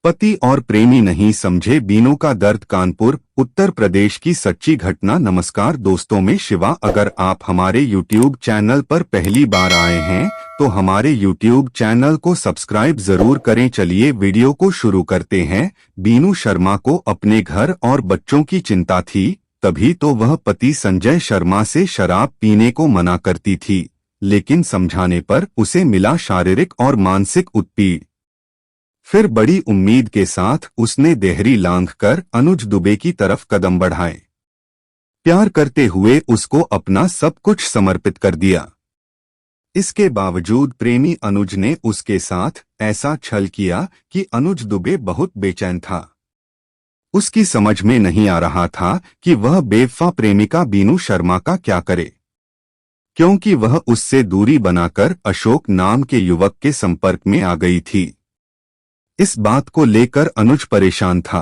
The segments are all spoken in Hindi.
पति और प्रेमी नहीं समझे बीनू का दर्द। कानपुर उत्तर प्रदेश की सच्ची घटना। नमस्कार दोस्तों, मैं शिवा। अगर आप हमारे YouTube चैनल पर पहली बार आए हैं तो हमारे YouTube चैनल को सब्सक्राइब जरूर करें। चलिए वीडियो को शुरू करते हैं। बीनू शर्मा को अपने घर और बच्चों की चिंता थी, तभी तो वह पति संजय शर्मा से शराब पीने को मना करती थी, लेकिन समझाने पर उसे मिला शारीरिक और मानसिक उत्पीड़न। फिर बड़ी उम्मीद के साथ उसने देहरी लांघकर अनुज दुबे की तरफ कदम बढ़ाए। प्यार करते हुए उसको अपना सब कुछ समर्पित कर दिया। इसके बावजूद प्रेमी अनुज ने उसके साथ ऐसा छल किया कि अनुज दुबे बहुत बेचैन था। उसकी समझ में नहीं आ रहा था कि वह बेवफा प्रेमिका बीनू शर्मा का क्या करे, क्योंकि वह उससे दूरी बनाकर अशोक नाम के युवक के संपर्क में आ गई थी। इस बात को लेकर अनुज परेशान था।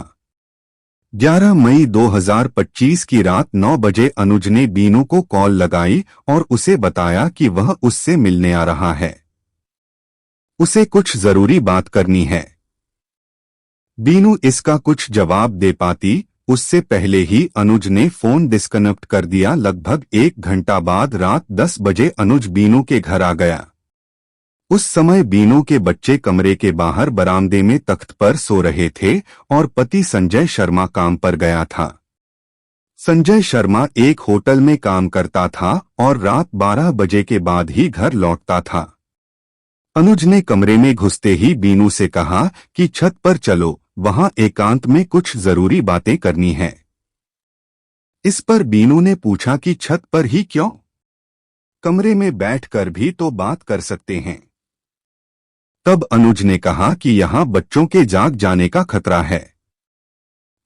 11 मई 2025 की रात 9 बजे अनुज ने बीनू को कॉल लगाई और उसे बताया कि वह उससे मिलने आ रहा है। उसे कुछ जरूरी बात करनी है। बीनू इसका कुछ जवाब दे पाती उससे पहले ही अनुज ने फोन डिस्कनेक्ट कर दिया। लगभग 1 घंटा बाद रात 10 बजे अनुज बीनू के घर आ गया। उस समय बीनू के बच्चे कमरे के बाहर बरामदे में तख्त पर सो रहे थे और पति संजय शर्मा काम पर गया था। संजय शर्मा एक होटल में काम करता था और रात 12 बजे के बाद ही घर लौटता था। अनुज ने कमरे में घुसते ही बीनू से कहा कि छत पर चलो, वहां एकांत में कुछ जरूरी बातें करनी है। इस पर बीनू ने पूछा कि छत पर ही क्यों? कमरे में बैठकर भी तो बात कर सकते हैं। तब अनुज ने कहा कि यहाँ बच्चों के जाग जाने का खतरा है,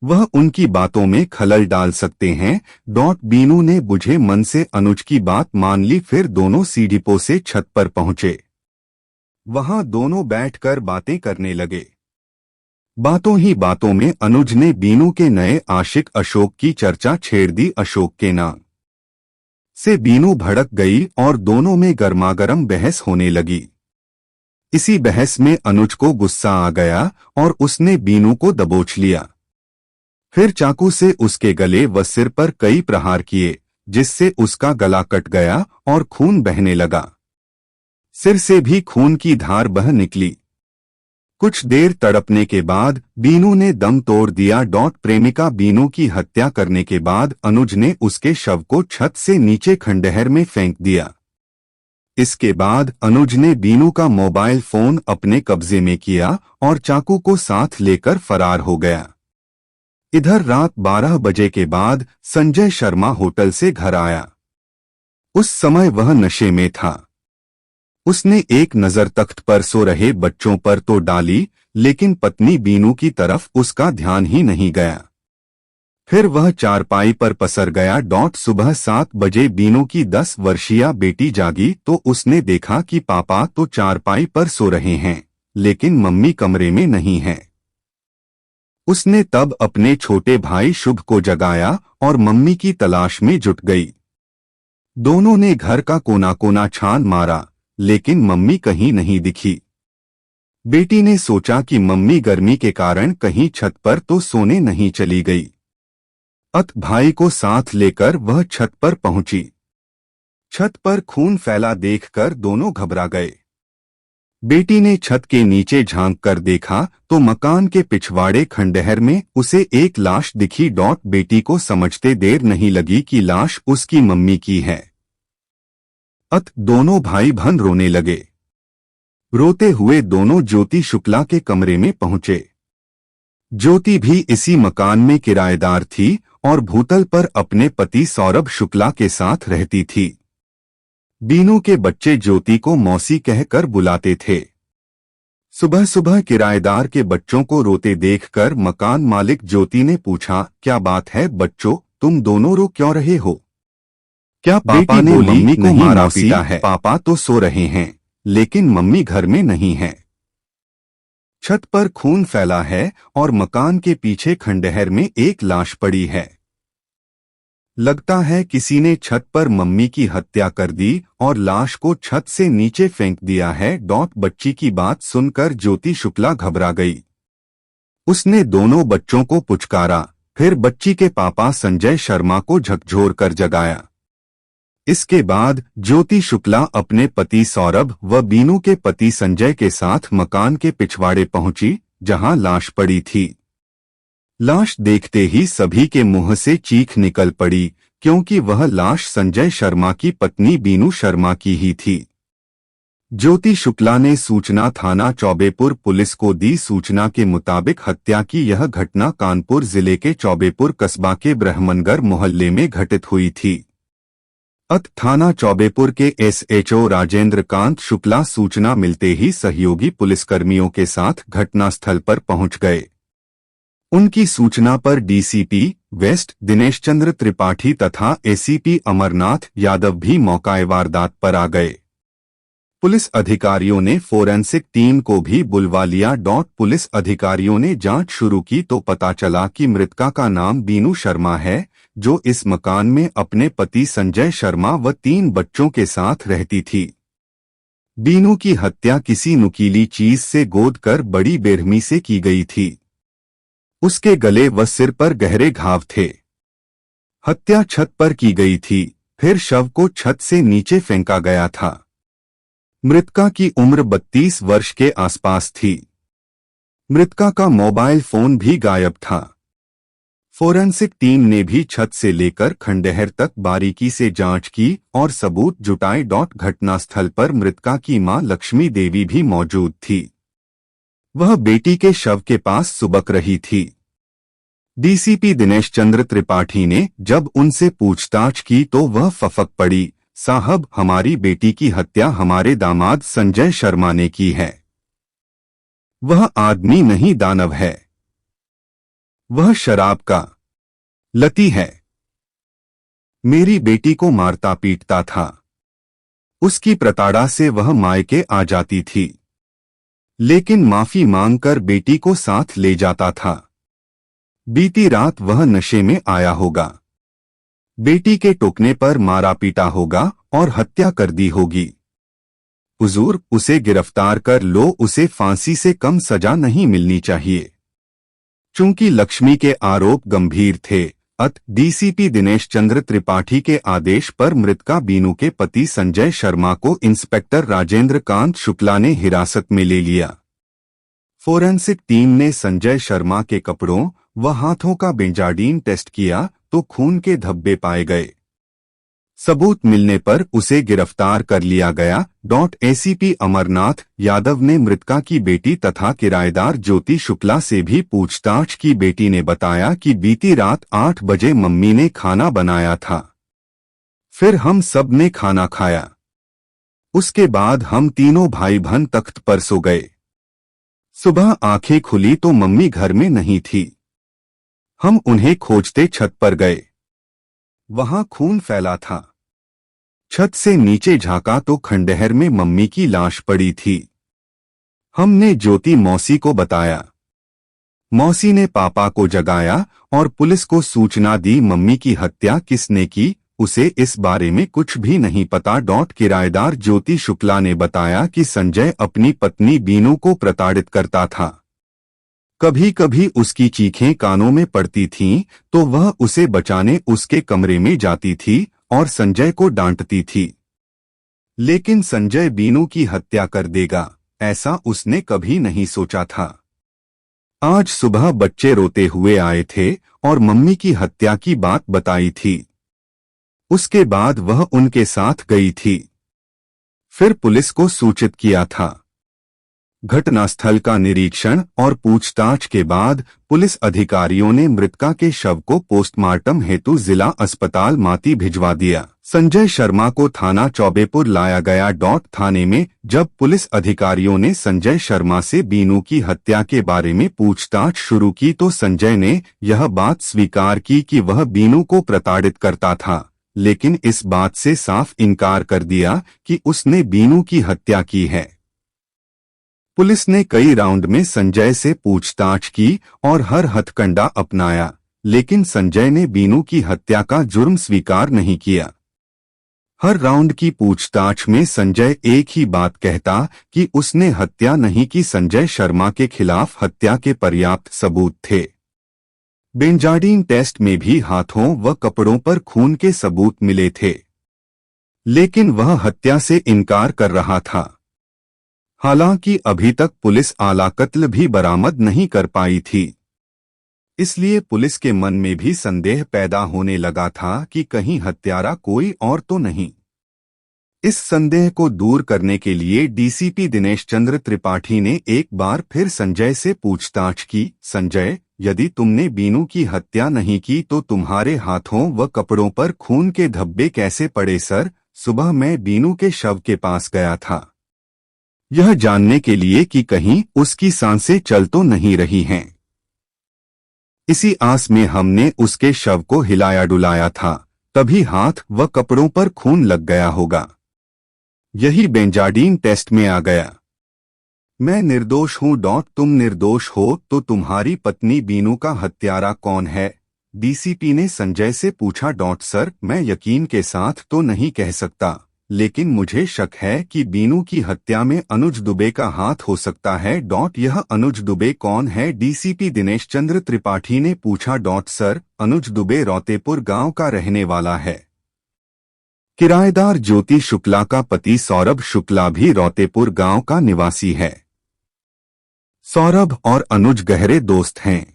वह उनकी बातों में खलल डाल सकते हैं। बीनू ने बुझे मन से अनुज की बात मान ली। फिर दोनों सीढ़ीपों से छत पर पहुंचे। वहां दोनों बैठकर बातें करने लगे। बातों ही बातों में अनुज ने बीनू के नए आशिक अशोक की चर्चा छेड़ दी। अशोक के नाम से बीनू भड़क गई और दोनों में गर्मागर्म बहस होने लगी। इसी बहस में अनुज को गुस्सा आ गया और उसने बीनू को दबोच लिया। फिर चाकू से उसके गले व सिर पर कई प्रहार किए, जिससे उसका गला कट गया और खून बहने लगा। सिर से भी खून की धार बह निकली। कुछ देर तड़पने के बाद बीनू ने दम तोड़ दिया। प्रेमिका बीनू की हत्या करने के बाद अनुज ने उसके शव को छत से नीचे खंडहर में फेंक दिया। इसके बाद अनुज ने बीनू का मोबाइल फोन अपने कब्जे में किया और चाकू को साथ लेकर फरार हो गया। इधर रात 12 बजे के बाद संजय शर्मा होटल से घर आया। उस समय वह नशे में था। उसने एक नजर तख्त पर सो रहे बच्चों पर तो डाली, लेकिन पत्नी बीनू की तरफ उसका ध्यान ही नहीं गया। फिर वह चारपाई पर पसर गया। सुबह 7 बजे बीनू की 10 वर्षीय बेटी जागी तो उसने देखा कि पापा तो चारपाई पर सो रहे हैं, लेकिन मम्मी कमरे में नहीं है। उसने तब अपने छोटे भाई शुभ को जगाया और मम्मी की तलाश में जुट गई। दोनों ने घर का कोना कोना छान मारा, लेकिन मम्मी कहीं नहीं दिखी। बेटी ने सोचा कि मम्मी गर्मी के कारण कहीं छत पर तो सोने नहीं चली गई। भाई को साथ लेकर वह छत पर पहुंची। छत पर खून फैला देखकर दोनों घबरा गए। बेटी ने छत के नीचे झांक कर देखा तो मकान के पिछवाड़े खंडहर में उसे एक लाश दिखी। बेटी को समझते देर नहीं लगी कि लाश उसकी मम्मी की है। दोनों भाई बहन रोने लगे। रोते हुए दोनों ज्योति शुक्ला के कमरे में पहुंचे। ज्योति भी इसी मकान में किराएदार थी और भूतल पर अपने पति सौरभ शुक्ला के साथ रहती थी। बीनू के बच्चे ज्योति को मौसी कहकर बुलाते थे। सुबह सुबह किराएदार के बच्चों को रोते देखकर मकान मालिक ज्योति ने पूछा, क्या बात है बच्चों, तुम दोनों रो क्यों रहे हो? क्या पापा ने मम्मी को मारा पीटा है? पापा तो सो रहे हैं, लेकिन मम्मी घर में नहीं है। छत पर खून फैला है और मकान के पीछे खंडहर में एक लाश पड़ी है। लगता है किसी ने छत पर मम्मी की हत्या कर दी और लाश को छत से नीचे फेंक दिया है। बच्ची की बात सुनकर ज्योति शुक्ला घबरा गई। उसने दोनों बच्चों को पुचकारा, फिर बच्ची के पापा संजय शर्मा को झकझोर कर जगाया। इसके बाद ज्योति शुक्ला अपने पति सौरभ व बीनू के पति संजय के साथ मकान के पिछवाड़े पहुंची, जहां लाश पड़ी थी। लाश देखते ही सभी के मुंह से चीख निकल पड़ी, क्योंकि वह लाश संजय शर्मा की पत्नी बीनू शर्मा की ही थी। ज्योति शुक्ला ने सूचना थाना चौबेपुर पुलिस को दी। सूचना के मुताबिक हत्या की यह घटना कानपुर जिले के चौबेपुर कस्बा के ब्रह्मनगर मोहल्ले में घटित हुई थी। थाना चौबेपुर के एसएचओ राजेंद्र कांत शुक्ला सूचना मिलते ही सहयोगी पुलिसकर्मियों के साथ घटनास्थल पर पहुंच गए। उनकी सूचना पर डीसीपी वेस्ट दिनेश चंद्र त्रिपाठी तथा एसीपी अमरनाथ यादव भी मौके वारदात पर आ गए। पुलिस अधिकारियों ने फोरेंसिक टीम को भी बुलवा लिया। पुलिस अधिकारियों ने जांच शुरू की तो पता चला कि मृतका का नाम बीनू शर्मा है, जो इस मकान में अपने पति संजय शर्मा व 3 बच्चों के साथ रहती थी। बीनू की हत्या किसी नुकीली चीज से गोदकर बड़ी बेरहमी से की गई थी। उसके गले व सिर पर गहरे घाव थे। हत्या छत पर की गई थी, फिर शव को छत से नीचे फेंका गया था। मृतका की उम्र 32 वर्ष के आसपास थी। मृतका का मोबाइल फोन भी गायब था। फोरेंसिक टीम ने भी छत से लेकर खंडहर तक बारीकी से जांच की और सबूत जुटाए। घटनास्थल पर मृतका की मां लक्ष्मी देवी भी मौजूद थी। वह बेटी के शव के पास सुबक रही थी। डीसीपी दिनेश चंद्र त्रिपाठी ने जब उनसे पूछताछ की तो वह फफक पड़ी, साहब, हमारी बेटी की हत्या हमारे दामाद संजय शर्मा ने की है। वह आदमी नहीं दानव है। वह शराब का लती है। मेरी बेटी को मारता पीटता था। उसकी प्रताड़ना से वह मायके आ जाती थी, लेकिन माफी मांगकर बेटी को साथ ले जाता था। बीती रात वह नशे में आया होगा, बेटी के टोकने पर मारा पीटा होगा और हत्या कर दी होगी। हुजूर, उसे गिरफ्तार कर लो। उसे फांसी से कम सजा नहीं मिलनी चाहिए। चूंकि लक्ष्मी के आरोप गंभीर थे, डीसीपी दिनेश चंद्र त्रिपाठी के आदेश पर मृतका बीनू के पति संजय शर्मा को इंस्पेक्टर राजेंद्र कांत शुक्ला ने हिरासत में ले लिया। फोरेंसिक टीम ने संजय शर्मा के कपड़ों व हाथों का बेंजाडीन टेस्ट किया तो खून के धब्बे पाए गए। सबूत मिलने पर उसे गिरफ्तार कर लिया गया। एसीपी अमरनाथ यादव ने मृतका की बेटी तथा किराएदार ज्योति शुक्ला से भी पूछताछ की। बेटी ने बताया कि बीती रात 8 बजे मम्मी ने खाना बनाया था, फिर हम सब ने खाना खाया। उसके बाद हम तीनों भाई बहन तख्त पर सो गए। सुबह आंखें खुली तो मम्मी घर में नहीं थी। हम उन्हें खोजते छत पर गए, वहां खून फैला था। छत से नीचे झांका तो खंडहर में मम्मी की लाश पड़ी थी। हमने ज्योति मौसी को बताया। मौसी ने पापा को जगाया और पुलिस को सूचना दी। मम्मी की हत्या किसने की, उसे इस बारे में कुछ भी नहीं पता। किराएदार ज्योति शुक्ला ने बताया कि संजय अपनी पत्नी बीनू को प्रताड़ित करता था। कभी कभी उसकी चीखें कानों में पड़ती थीं, तो वह उसे बचाने उसके कमरे में जाती थी और संजय को डांटती थी। लेकिन संजय बीनू की हत्या कर देगा, ऐसा उसने कभी नहीं सोचा था। आज सुबह बच्चे रोते हुए आए थे और मम्मी की हत्या की बात बताई थी। उसके बाद वह उनके साथ गई थी, फिर पुलिस को सूचित किया था। घटनास्थल का निरीक्षण और पूछताछ के बाद पुलिस अधिकारियों ने मृतका के शव को पोस्टमार्टम हेतु जिला अस्पताल माती भिजवा दिया। संजय शर्मा को थाना चौबेपुर लाया गया। थाने में जब पुलिस अधिकारियों ने संजय शर्मा से बीनू की हत्या के बारे में पूछताछ शुरू की तो संजय ने यह बात स्वीकार की कि वह बीनू को प्रताड़ित करता था, लेकिन इस बात से साफ इनकार कर दिया कि उसने बीनू की हत्या की है। पुलिस ने कई राउंड में संजय से पूछताछ की और हर हथकंडा अपनाया, लेकिन संजय ने बीनू की हत्या का जुर्म स्वीकार नहीं किया। हर राउंड की पूछताछ में संजय एक ही बात कहता कि उसने हत्या नहीं की। संजय शर्मा के खिलाफ हत्या के पर्याप्त सबूत थे। बेंजाडिन टेस्ट में भी हाथों व कपड़ों पर खून के सबूत मिले थे, लेकिन वह हत्या से इनकार कर रहा था। हालांकि अभी तक पुलिस आला कत्ल भी बरामद नहीं कर पाई थी, इसलिए पुलिस के मन में भी संदेह पैदा होने लगा था कि कहीं हत्यारा कोई और तो नहीं। इस संदेह को दूर करने के लिए डीसीपी दिनेश चंद्र त्रिपाठी ने एक बार फिर संजय से पूछताछ की। संजय, यदि तुमने बीनू की हत्या नहीं की तो तुम्हारे हाथों व कपड़ों पर खून के धब्बे कैसे पड़े? सर, सुबह मैं बीनू के शव के पास गया था, यह जानने के लिए कि कहीं उसकी सांसें चल तो नहीं रही हैं। इसी आस में हमने उसके शव को हिलाया डुलाया था, तभी हाथ व कपड़ों पर खून लग गया होगा। यही बेंजाडिन टेस्ट में आ गया। मैं निर्दोष हूं। तुम निर्दोष हो तो तुम्हारी पत्नी बीनू का हत्यारा कौन है? डीसीपी ने संजय से पूछा। सर, मैं यकीन के साथ तो नहीं कह सकता, लेकिन मुझे शक है कि बीनू की हत्या में अनुज दुबे का हाथ हो सकता है। यह अनुज दुबे कौन है? डीसीपी दिनेश चंद्र त्रिपाठी ने पूछा। सर, अनुज दुबे रौतेपुर गांव का रहने वाला है। किराएदार ज्योति शुक्ला का पति सौरभ शुक्ला भी रौतेपुर गांव का निवासी है। सौरभ और अनुज गहरे दोस्त हैं।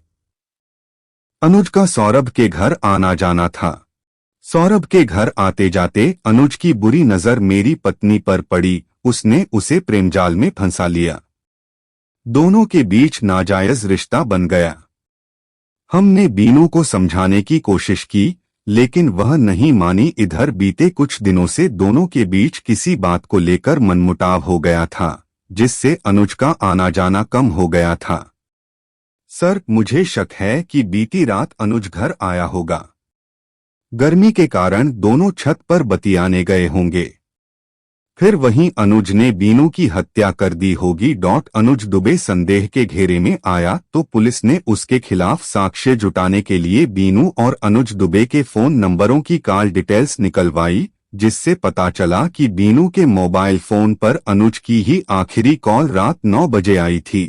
अनुज का सौरभ के घर आना जाना था। सौरभ के घर आते जाते अनुज की बुरी नजर मेरी पत्नी पर पड़ी। उसने उसे प्रेमजाल में फंसा लिया। दोनों के बीच नाजायज रिश्ता बन गया। हमने बीनू को समझाने की कोशिश की, लेकिन वह नहीं मानी। इधर बीते कुछ दिनों से दोनों के बीच किसी बात को लेकर मनमुटाव हो गया था, जिससे अनुज का आना जाना कम हो गया था। सर, मुझे शक है कि बीती रात अनुज घर आया होगा। गर्मी के कारण दोनों छत पर बतियाने गए होंगे। फिर वहीं अनुज ने बीनू की हत्या कर दी होगी। अनुज दुबे संदेह के घेरे में आया तो पुलिस ने उसके खिलाफ साक्ष्य जुटाने के लिए बीनू और अनुज दुबे के फोन नंबरों की कॉल डिटेल्स निकलवाई, जिससे पता चला कि बीनू के मोबाइल फोन पर अनुज की ही आखिरी कॉल रात 9 बजे आई थी।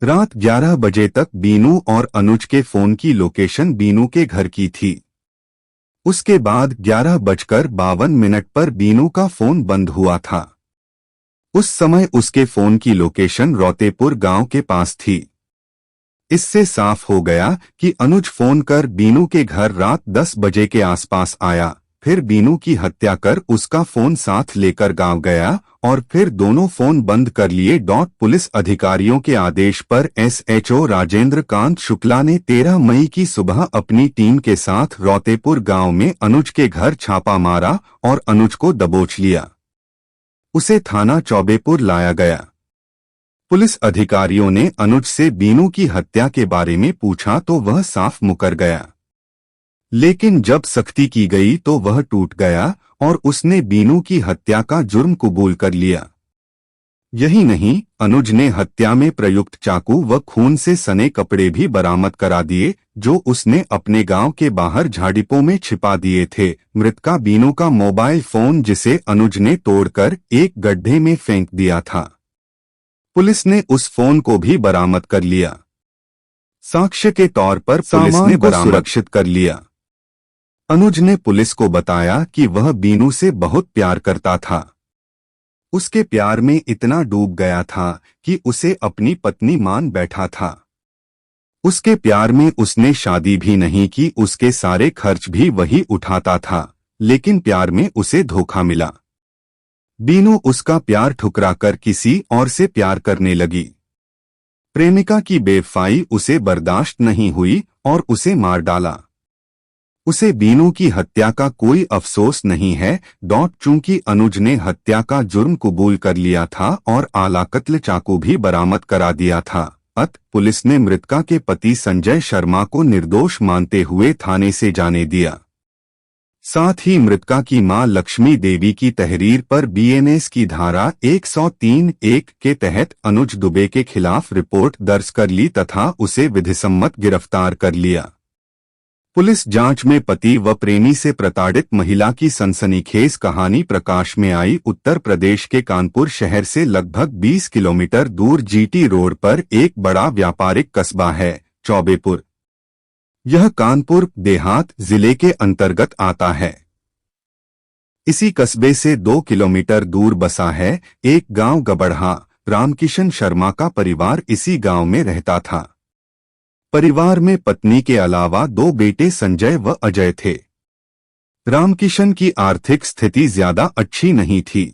रात 11 बजे तक बीनू और अनुज के फोन की लोकेशन बीनू के घर की थी। उसके बाद 11:52 पर बीनू का फोन बंद हुआ था। उस समय उसके फोन की लोकेशन रौतेपुर गांव के पास थी। इससे साफ हो गया कि अनुज फोन कर बीनू के घर रात 10 बजे के आसपास आया, फिर बीनू की हत्या कर उसका फोन साथ लेकर गांव गया और फिर दोनों फोन बंद कर लिए। पुलिस अधिकारियों के आदेश पर एसएचओ राजेंद्र कांत शुक्ला ने 13 मई की सुबह अपनी टीम के साथ रौतेपुर गांव में अनुज के घर छापा मारा और अनुज को दबोच लिया। उसे थाना चौबेपुर लाया गया। पुलिस अधिकारियों ने अनुज से बीनू की हत्या के बारे में पूछा तो वह साफ मुकर गया, लेकिन जब सख्ती की गई तो वह टूट गया और उसने बीनू की हत्या का जुर्म कबूल कर लिया। यही नहीं, अनुज ने हत्या में प्रयुक्त चाकू व खून से सने कपड़े भी बरामद करा दिए, जो उसने अपने गांव के बाहर झाड़ियों में छिपा दिए थे। मृतका बीनू का मोबाइल फोन, जिसे अनुज ने तोड़कर एक गड्ढे में फेंक दिया था, पुलिस ने उस फोन को भी बरामद कर लिया। साक्ष्य के तौर पर पुलिस ने सुरक्षित कर लिया। अनुज ने पुलिस को बताया कि वह बीनू से बहुत प्यार करता था। उसके प्यार में इतना डूब गया था कि उसे अपनी पत्नी मान बैठा था। उसके प्यार में उसने शादी भी नहीं की, उसके सारे खर्च भी वही उठाता था, लेकिन प्यार में उसे धोखा मिला। बीनू उसका प्यार ठुकरा कर किसी और से प्यार करने लगी। प्रेमिका की बेवफाई उसे बर्दाश्त नहीं हुई और उसे मार डाला। उसे बीनू की हत्या का कोई अफसोस नहीं है। चूंकि अनुज ने हत्या का जुर्म कबूल कर लिया था और आला कत्ल चाकू भी बरामद करा दिया था, पुलिस ने मृतका के पति संजय शर्मा को निर्दोष मानते हुए थाने से जाने दिया। साथ ही मृतका की मां लक्ष्मी देवी की तहरीर पर बीएनएस की धारा 103(1) के तहत अनुज दुबे के खिलाफ रिपोर्ट दर्ज कर ली तथा उसे विधिसम्मत गिरफ्तार कर लिया। पुलिस जांच में पति व प्रेमी से प्रताड़ित महिला की सनसनीखेज कहानी प्रकाश में आई। उत्तर प्रदेश के कानपुर शहर से लगभग 20 किलोमीटर दूर जीटी रोड पर एक बड़ा व्यापारिक कस्बा है, चौबेपुर। यह कानपुर देहात जिले के अंतर्गत आता है। इसी कस्बे से 2 किलोमीटर दूर बसा है एक गांव गबड़हा। रामकिशन शर्मा का परिवार इसी गांव में रहता था। परिवार में पत्नी के अलावा 2 बेटे संजय व अजय थे। रामकिशन की आर्थिक स्थिति ज्यादा अच्छी नहीं थी।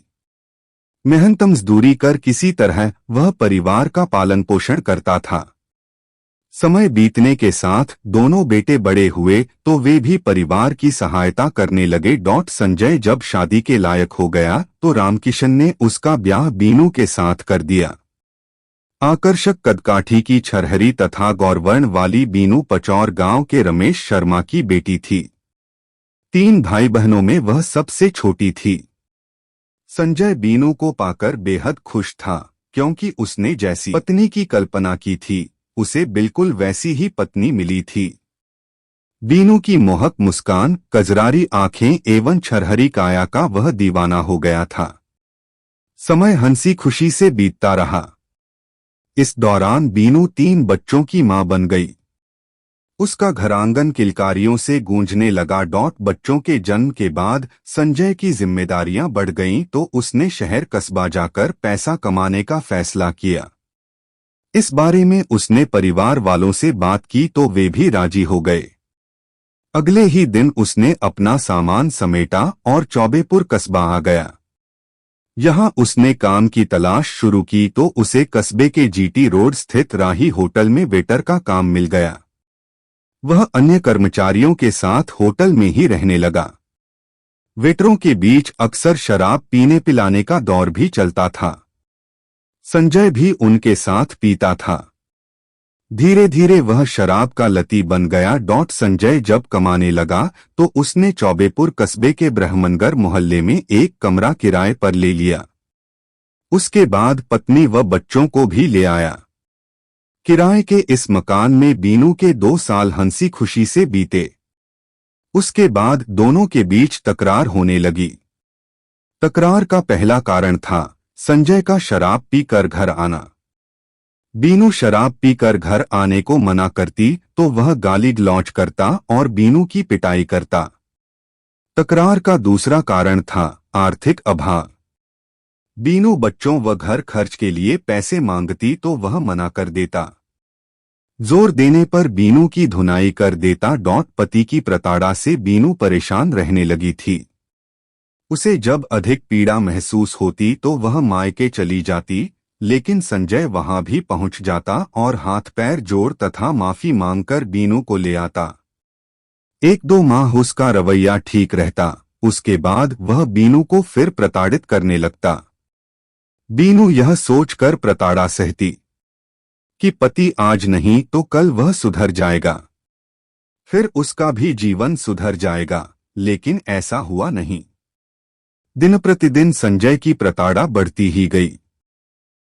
मेहनत मजदूरी कर किसी तरह वह परिवार का पालन पोषण करता था। समय बीतने के साथ दोनों बेटे बड़े हुए तो वे भी परिवार की सहायता करने लगे। संजय जब शादी के लायक हो गया तो रामकिशन ने उसका ब्याह बीनू के साथ कर दिया। आकर्षक कदकाठी की छरहरी तथा गौरवर्ण वाली बीनू पचौर गांव के रमेश शर्मा की बेटी थी। 3 भाई बहनों में वह सबसे छोटी थी। संजय बीनू को पाकर बेहद खुश था, क्योंकि उसने जैसी पत्नी की कल्पना की थी उसे बिल्कुल वैसी ही पत्नी मिली थी। बीनू की मोहक मुस्कान, कजरारी आंखें एवं छरहरी काया का वह दीवाना हो गया था। समय हंसी खुशी से बीतता रहा। इस दौरान बीनू 3 बच्चों की मां बन गई। उसका घरांगन किलकारियों से गूंजने लगा। बच्चों के जन्म के बाद संजय की जिम्मेदारियां बढ़ गईं तो उसने शहर कस्बा जाकर पैसा कमाने का फैसला किया। इस बारे में उसने परिवार वालों से बात की तो वे भी राजी हो गए। अगले ही दिन उसने अपना सामान समेटा और चौबेपुर कस्बा आ गया। यहाँ उसने काम की तलाश शुरू की तो उसे कस्बे के जीटी रोड स्थित राही होटल में वेटर का काम मिल गया। वह अन्य कर्मचारियों के साथ होटल में ही रहने लगा। वेटरों के बीच अक्सर शराब पीने पिलाने का दौर भी चलता था। संजय भी उनके साथ पीता था। धीरे धीरे वह शराब का लती बन गया। संजय जब कमाने लगा तो उसने चौबेपुर कस्बे के ब्रह्मनगर मोहल्ले में एक कमरा किराए पर ले लिया। उसके बाद पत्नी व बच्चों को भी ले आया। किराए के इस मकान में बीनू के 2 साल हंसी खुशी से बीते। उसके बाद दोनों के बीच तकरार होने लगी। तकरार का पहला कारण था संजय का शराब पीकर घर आना। बीनू शराब पीकर घर आने को मना करती तो वह गाली गलौज करता और बीनू की पिटाई करता। तकरार का दूसरा कारण था आर्थिक अभाव। बीनू बच्चों व घर खर्च के लिए पैसे मांगती तो वह मना कर देता। जोर देने पर बीनू की धुनाई कर देता। पति की प्रताड़ना से बीनू परेशान रहने लगी थी। उसे जब अधिक पीड़ा महसूस होती तो वह मायके चली जाती, लेकिन संजय वहां भी पहुंच जाता और हाथ पैर जोड़ तथा माफी मांगकर बीनू को ले आता। 1-2 माह उसका रवैया ठीक रहता, उसके बाद वह बीनू को फिर प्रताड़ित करने लगता। बीनू यह सोचकर प्रताड़ना सहती कि पति आज नहीं तो कल वह सुधर जाएगा, फिर उसका भी जीवन सुधर जाएगा, लेकिन ऐसा हुआ नहीं। दिन प्रतिदिन संजय की प्रताड़ना बढ़ती ही गई।